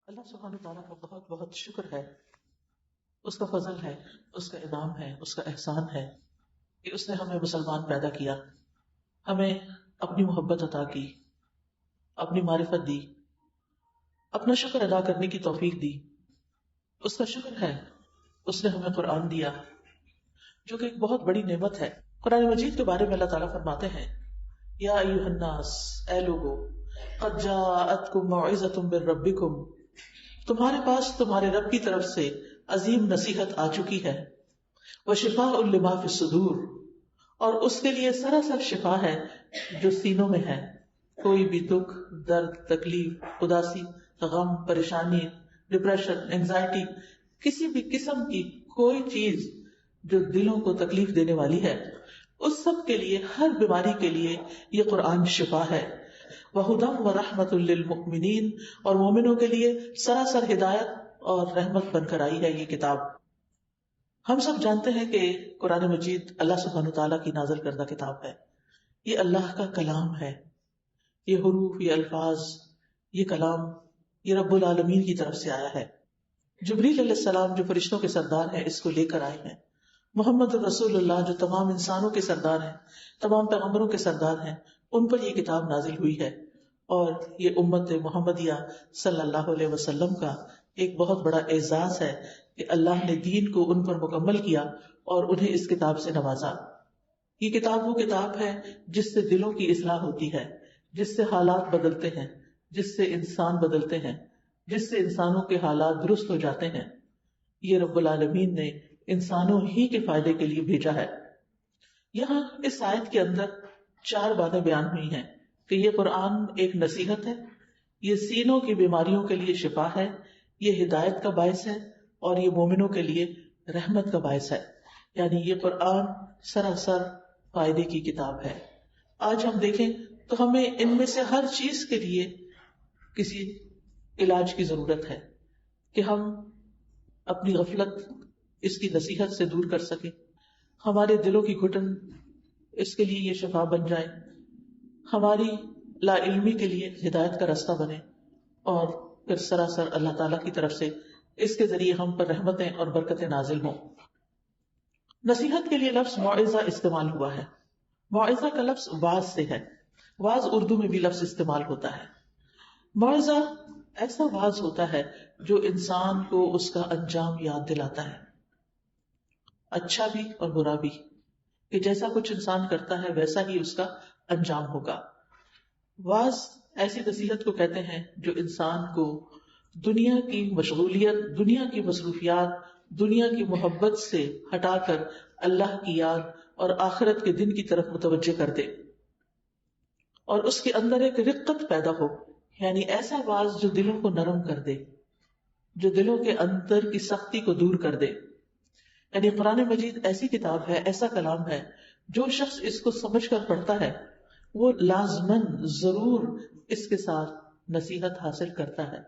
اللہ سبحانہ تعالیٰ کا بہت بہت شکر ہے، اس کا فضل ہے، اس کا انعام ہے، اس کا احسان ہے کہ اس نے ہمیں مسلمان پیدا کیا، ہمیں اپنی محبت عطا کی، اپنی معرفت دی، اپنا شکر ادا کرنے کی توفیق دی۔ اس کا شکر ہے اس نے ہمیں قرآن دیا جو کہ ایک بہت بڑی نعمت ہے۔ قرآن مجید کے بارے میں اللہ تعالیٰ فرماتے ہیں، یا ایھا الناس، اے لوگو، قد جاءتکم موعظۃ من ربکم، تمہارے پاس تمہارے رب کی طرف سے عظیم نصیحت آ چکی ہے، وشفاء لما فی الصدور، اور اس کے لیے سراسر شفا ہے جو سینوں میں ہے۔ کوئی بھی دکھ، درد، تکلیف، اداسی، غم، پریشانی، ڈپریشن، اینگزائٹی، کسی بھی قسم کی کوئی چیز جو دلوں کو تکلیف دینے والی ہے، اس سب کے لیے، ہر بیماری کے لیے یہ قرآن شفا ہے۔ وَهُدًى وَرَحْمَةٌ لِّلْمُؤْمِنِينَ، اور مومنوں کے لیے سراسر ہدایت اور رحمت بن کر آئی ہے یہ کتاب۔ ہم سب جانتے ہیں کہ قرآن مجید اللہ سبحانہ تعالیٰ کی نازل کردہ کتاب ہے، یہ اللہ کا کلام ہے، یہ حروف، یہ الفاظ، یہ کلام، یہ رب العالمین کی طرف سے آیا ہے۔ جبریل علیہ السلام جو فرشتوں کے سردار ہیں اس کو لے کر آئے ہیں، محمد الرسول اللہ جو تمام انسانوں کے سردار ہیں، تمام پیغمبروں کے سردار ہیں، ان پر یہ کتاب نازل ہوئی ہے، اور یہ امت محمدیہ صلی اللہ علیہ وسلم کا ایک بہت بڑا اعزاز ہے کہ اللہ نے دین کو ان پر مکمل کیا اور انہیں اس کتاب سے نوازا۔ یہ کتاب وہ کتاب ہے جس سے دلوں کی اصلاح ہوتی ہے، جس سے حالات بدلتے ہیں، جس سے انسان بدلتے ہیں، جس سے انسانوں کے حالات درست ہو جاتے ہیں۔ یہ رب العالمین نے انسانوں ہی کے فائدے کے لیے بھیجا ہے۔ یہاں اس آیت کے اندر 4 باتیں بیان ہوئی ہیں کہ یہ قرآن ایک نصیحت ہے، یہ سینوں کی بیماریوں کے لیے شفا ہے، یہ ہدایت کا باعث ہے، اور یہ مومنوں کے لیے رحمت کا باعث ہے۔ یعنی یہ قرآن سراسر فائدے کی کتاب ہے۔ آج ہم دیکھیں تو ہمیں ان میں سے ہر چیز کے لیے کسی علاج کی ضرورت ہے کہ ہم اپنی غفلت اس کی نصیحت سے دور کر سکیں، ہمارے دلوں کی گھٹن اس کے لیے یہ شفا بن جائے، ہماری لا علمی کے لیے ہدایت کا راستہ بنے، اور پھر سراسر اللہ تعالیٰ کی طرف سے اس کے ذریعے ہم پر رحمتیں اور برکتیں نازل ہوں۔ نصیحت کے لیے لفظ موعظہ استعمال ہوا ہے۔ موعظہ کا لفظ واعظ سے ہے، واعظ اردو میں بھی لفظ استعمال ہوتا ہے۔ موعظہ ایسا واعظ ہوتا ہے جو انسان کو اس کا انجام یاد دلاتا ہے، اچھا بھی اور برا بھی، کہ جیسا کچھ انسان کرتا ہے ویسا ہی اس کا انجام ہوگا۔ واعظ ایسی نصیحت کو کہتے ہیں جو انسان کو دنیا کی مشغولیت، دنیا کی مصروفیات، دنیا کی محبت سے ہٹا کر اللہ کی یاد اور آخرت کے دن کی طرف متوجہ کر دے، اور اس کے اندر ایک رقت پیدا ہو، یعنی ایسا واعظ جو دلوں کو نرم کر دے، جو دلوں کے اندر کی سختی کو دور کر دے۔ یعنی قرآن مجید ایسی کتاب ہے، ایسا کلام ہے، جو شخص اس کو سمجھ کر پڑھتا ہے وہ لازماً ضرور اس کے ساتھ نصیحت حاصل کرتا ہے،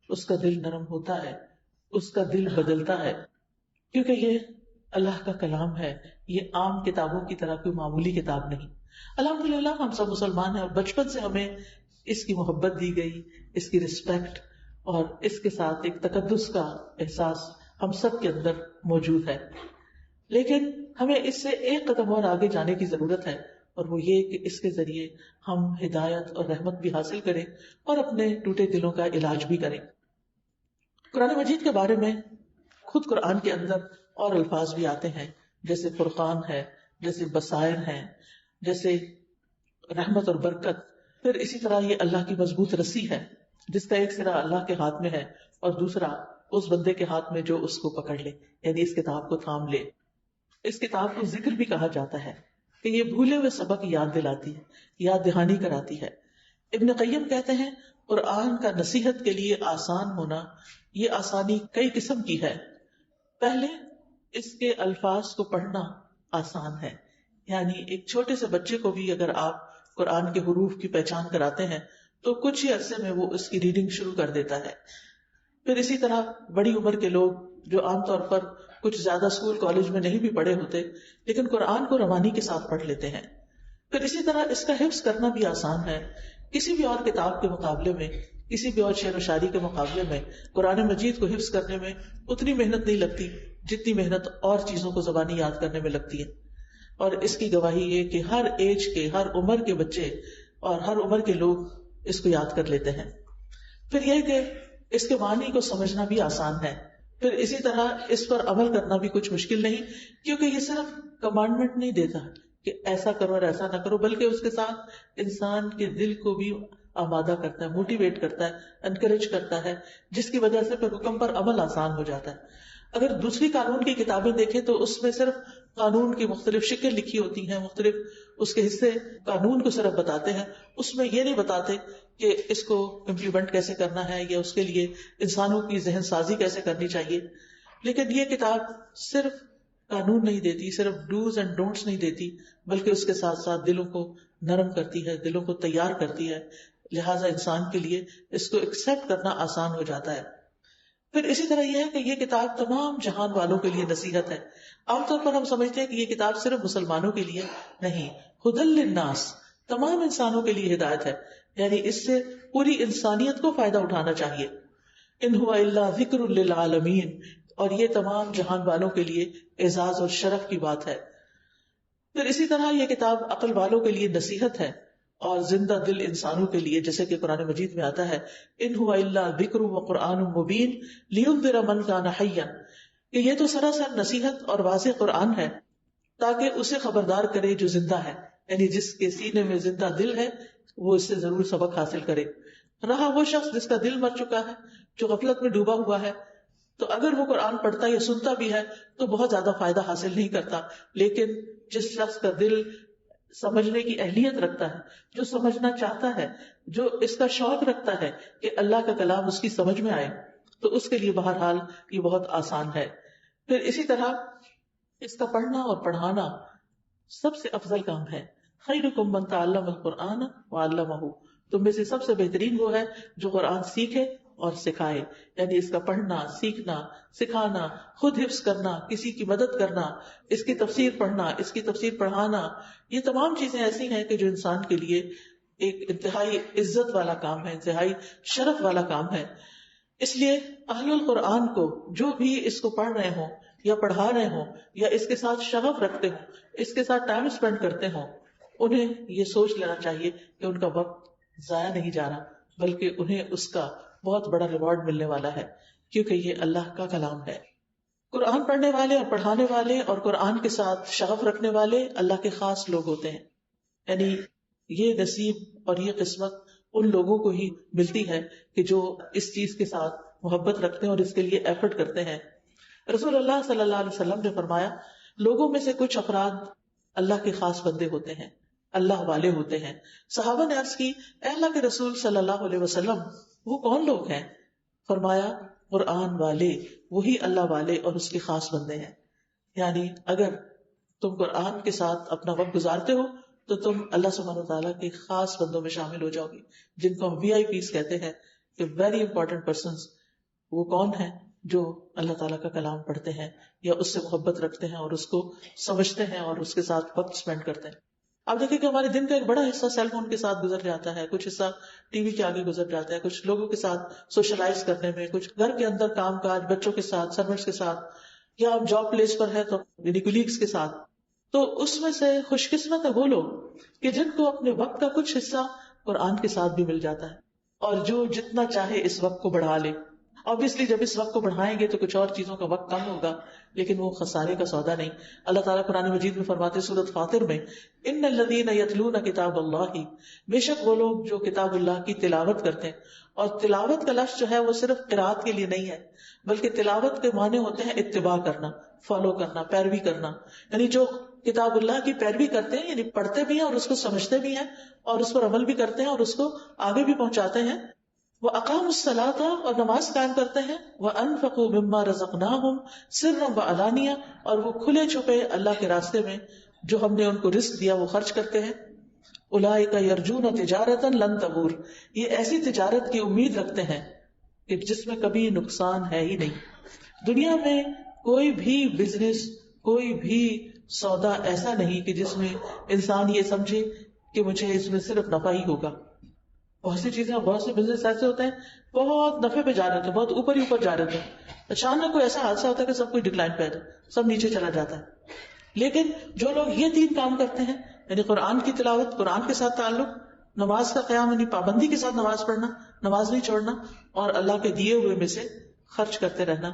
اس کا دل نرم ہوتا ہے، اس کا دل بدلتا ہے، کیونکہ یہ اللہ کا کلام ہے، یہ عام کتابوں کی طرح کوئی معمولی کتاب نہیں۔ الحمدللہ ہم سب مسلمان ہیں، اور بچپن سے ہمیں اس کی محبت دی گئی، اس کی رسپیکٹ، اور اس کے ساتھ ایک تقدس کا احساس ہم سب کے اندر موجود ہے۔ لیکن ہمیں اس سے ایک قدم اور آگے جانے کی ضرورت ہے، اور وہ یہ کہ اس کے ذریعے ہم ہدایت اور رحمت بھی حاصل کریں اور اپنے ٹوٹے دلوں کا علاج بھی کریں۔ قرآن مجید کے بارے میں خود قرآن کے اندر اور الفاظ بھی آتے ہیں، جیسے فرقان ہے، جیسے بصائر ہیں، جیسے رحمت اور برکت۔ پھر اسی طرح یہ اللہ کی مضبوط رسی ہے جس کا ایک سرا اللہ کے ہاتھ میں ہے اور دوسرا اس بندے کے ہاتھ میں جو اس کو پکڑ لے، یعنی اس کتاب کو تھام لے۔ اس کتاب کو ذکر بھی کہا جاتا ہے کہ یہ بھولے ہوئے سبق یاد دلاتی ہے، یاد دہانی کراتی ہے۔ ابن قیم کہتے ہیں قرآن کا نصیحت کے لیے آسان ہونا، یہ آسانی کئی قسم کی ہے۔ پہلے اس کے الفاظ کو پڑھنا آسان ہے، یعنی ایک چھوٹے سے بچے کو بھی اگر آپ قرآن کے حروف کی پہچان کراتے ہیں تو کچھ ہی عرصے میں وہ اس کی ریڈنگ شروع کر دیتا ہے۔ پھر اسی طرح بڑی عمر کے لوگ جو عام طور پر کچھ زیادہ اسکول کالج میں نہیں بھی پڑھے ہوتے لیکن قرآن کو روانی کے ساتھ پڑھ لیتے ہیں۔ پھر اسی طرح اس کا حفظ کرنا بھی آسان ہے، کسی بھی اور کتاب کے مقابلے میں کسی بھی اور شعر و شاعری کے مقابلے میں قرآن مجید کو حفظ کرنے میں اتنی محنت نہیں لگتی جتنی محنت اور چیزوں کو زبانی یاد کرنے میں لگتی ہے. اور اس کی گواہی یہ کہ ہر ایج کے، ہر عمر کے بچے اور ہر عمر کے لوگ اس کو یاد کر لیتے ہیں. پھر یہ کہ اس کے معنی کو سمجھنا بھی آسان ہے. پھر اسی طرح اس پر عمل کرنا بھی کچھ مشکل نہیں، کیونکہ یہ صرف کمانڈمنٹ نہیں دیتا کہ ایسا کرو اور ایسا نہ کرو، بلکہ اس کے ساتھ انسان کے دل کو بھی آمادہ کرتا ہے، موٹیویٹ کرتا ہے، انکریج کرتا ہے، جس کی وجہ سے پھر حکم پر عمل آسان ہو جاتا ہے. اگر دوسری قانون کی کتابیں دیکھیں تو اس میں صرف قانون کی مختلف شکل لکھی ہوتی ہیں، مختلف اس کے حصے قانون کو صرف بتاتے ہیں. اس میں یہ نہیں بتاتے کہ اس کو امپلیمنٹ کیسے کرنا ہے یا اس کے لیے انسانوں کی ذہن سازی کیسے کرنی چاہیے. لیکن یہ کتاب صرف قانون نہیں دیتی، صرف ڈوز اینڈ ڈونٹس نہیں دیتی، بلکہ اس کے ساتھ ساتھ دلوں کو نرم کرتی ہے، دلوں کو تیار کرتی ہے. لہٰذا انسان کے لیے اس کو ایکسپٹ کرنا آسان ہو جاتا ہے. پھر اسی طرح یہ ہے کہ یہ کتاب تمام جہان والوں کے لیے نصیحت ہے. عام طور پر ہم سمجھتے ہیں کہ یہ کتاب صرف مسلمانوں کے لیے نہیں، ھدی للناس، تمام انسانوں کے لیے ہدایت ہے. یعنی اس سے پوری انسانیت کو فائدہ اٹھانا چاہیے. ان ھو الا ذکر للعالمین، اور یہ تمام جہان والوں کے لیے اعزاز اور شرف کی بات ہے. پھر اسی طرح یہ کتاب عقل والوں کے لیے نصیحت ہے اور زندہ دل انسانوں کے لیے، جیسے کہ قرآن مجید میں آتا ہے ان ھو الا ذکر وقرآن مبین لینذر من کان حیا، کہ یہ تو سراسر نصیحت اور واضح قرآن ہے تاکہ اسے خبردار کرے جو زندہ ہے. یعنی جس کے سینے میں زندہ دل ہے وہ اس سے ضرور سبق حاصل کرے. رہا وہ شخص جس کا دل مر چکا ہے، جو غفلت میں ڈوبا ہوا ہے، تو اگر وہ قرآن پڑھتا یا سنتا بھی ہے تو بہت زیادہ فائدہ حاصل نہیں کرتا. لیکن جس شخص کا دل سمجھنے کی اہلیت رکھتا ہے، جو سمجھنا چاہتا ہے، جو اس کا شوق رکھتا ہے کہ اللہ کا کلام اس کی سمجھ میں آئے، تو اس کے لیے بہرحال یہ بہت آسان ہے. پھر اسی طرح اس کا پڑھنا اور پڑھانا سب سے افضل کام ہے. خیرکم من تعلم القرآن وعلمہ، تم میں سے سب سے بہترین وہ ہے جو قرآن سیکھے اور سکھائے. یعنی اس کا پڑھنا، سیکھنا، سکھانا، خود حفظ کرنا، کسی کی مدد کرنا، اس کی تفسیر پڑھنا، اس کی تفسیر پڑھانا، یہ تمام چیزیں ایسی ہیں کہ جو انسان کے لیے ایک انتہائی عزت والا کام ہے، انتہائی شرف والا کام ہے. اس لیے اہل القرآن کو جو بھی اس کو پڑھ رہے ہوں یا پڑھا رہے ہوں یا اس کے ساتھ شغف رکھتے ہوں، اس کے ساتھ ٹائم اسپینڈ کرتے ہوں، انہیں یہ سوچ لینا چاہیے کہ ان کا وقت ضائع نہیں جا رہا، بلکہ انہیں اس کا بہت بڑا ریوارڈ ملنے والا ہے، کیونکہ یہ اللہ کا کلام ہے. قرآن پڑھنے والے اور پڑھانے والے اور قرآن کے ساتھ شغف رکھنے والے اللہ کے خاص لوگ ہوتے ہیں. یعنی یہ نصیب اور یہ قسمت ان لوگوں کو ہی ملتی ہے کہ جو اس چیز کے ساتھ محبت رکھتے ہیں اور اس کے لیے ایفرٹ کرتے ہیں. رسول اللہ صلی اللہ علیہ وسلم نے فرمایا، لوگوں میں سے کچھ افراد اللہ کے خاص بندے ہوتے ہیں، اللہ والے ہوتے ہیں. صحابہ نے عرض کی، اے اللہ کے رسول صلی اللہ علیہ وسلم، وہ کون لوگ ہیں؟ فرمایا، قرآن والے، وہی اللہ والے اور اس کے خاص بندے ہیں. یعنی اگر تم قرآن کے ساتھ اپنا وقت گزارتے ہو تو تم اللہ سبحانہ وتعالیٰ کے خاص بندوں میں شامل ہو جاؤ گی، جن کو ہم VIPs کہتے ہیں کہ ویری امپورٹنٹ پرسنز. وہ کون ہیں؟ جو اللہ تعالیٰ کا کلام پڑھتے ہیں یا اس سے محبت رکھتے ہیں اور اس کو سمجھتے ہیں اور اس کے ساتھ وقت اسپینڈ کرتے ہیں. آپ دیکھیں کہ ہمارے دن کا ایک بڑا حصہ سیل فون کے ساتھ گزر جاتا ہے، کچھ حصہ ٹی وی کے آگے گزر جاتا ہے، کچھ لوگوں کے ساتھ سوشلائز کرنے میں، کچھ گھر کے اندر کام کاج، بچوں کے ساتھ، سرونٹس کے ساتھ، یا آپ جاب پلیس پر ہے تو یعنی کولیگز کے ساتھ. تو اس میں سے خوش قسمت ہے وہ لوگ کہ جن کو اپنے وقت کا کچھ حصہ قرآن کے ساتھ بھی مل جاتا ہے، اور جو جتنا چاہے اس وقت کو بڑھا لے. Obviously جب اس وقت کو بڑھائیں گے تو کچھ اور چیزوں کا وقت کم ہوگا، لیکن وہ خسارے کا سودا نہیں. اللہ تعالیٰ قرآن مجید میں فرماتے سورۃ فاطر میں، ان الذین یتلون کتاب اللہ، بے شک وہ لوگ جو کتاب اللہ کی تلاوت کرتے ہیں. اور تلاوت کا لفظ جو ہے وہ صرف قرات کے لیے نہیں ہے، بلکہ تلاوت کے معنی ہوتے ہیں اتباع کرنا، فالو کرنا، پیروی کرنا. یعنی جو کتاب اللہ کی پیروی کرتے ہیں، یعنی پڑھتے بھی ہیں اور اس کو سمجھتے بھی ہیں اور اس پر عمل بھی کرتے ہیں اور اس کو آگے بھی پہنچاتے ہیں. وہ اقام الصلاۃ، اور نماز قائم کرتے ہیں. وہ انفقوا مما رزقناہم سرا وعلانیہ، اور وہ کھلے چھپے اللہ کے راستے میں جو ہم نے ان کو رزق دیا وہ خرچ کرتے ہیں. اولئک یرجون تجارتا لن تبور، یہ ایسی تجارت کی امید رکھتے ہیں کہ جس میں کبھی نقصان ہے ہی نہیں. دنیا میں کوئی بھی بزنس، کوئی بھی سودا ایسا نہیں کہ جس میں انسان یہ سمجھے کہ مجھے اس میں صرف نفع ہی ہوگا. بہت سی چیزیں، بہت سے بزنس ایسے ہوتے ہیں بہت نفے پہ جا رہے ہوتے ہیں، بہت اوپر ہی اوپر جا رہے ہوتے ہیں، اچانک کوئی ایسا حادثہ ہوتا ہے کہ سب کوئی ڈکلائن پہ آتا ہے، سب نیچے چلا جاتا ہے. لیکن جو لوگ یہ 3 کام کرتے ہیں، یعنی قرآن کی تلاوت، قرآن کے ساتھ تعلق، نماز کا قیام یعنی پابندی کے ساتھ نماز پڑھنا، نماز نہیں چھوڑنا، اور اللہ کے دیے ہوئے میں سے خرچ کرتے رہنا،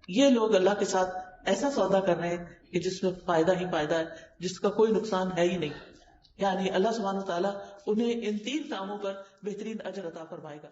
یہ لوگ اللہ کے ساتھ ایسا سودا کر رہے ہیں کہ جس میں فائدہ ہی فائدہ ہے، جس کا کوئی نقصان ہے ہی نہیں. یعنی اللہ سبحانہ و تعالیٰ انہیں ان 3 کاموں پر بہترین اجر عطا فرمائے گا.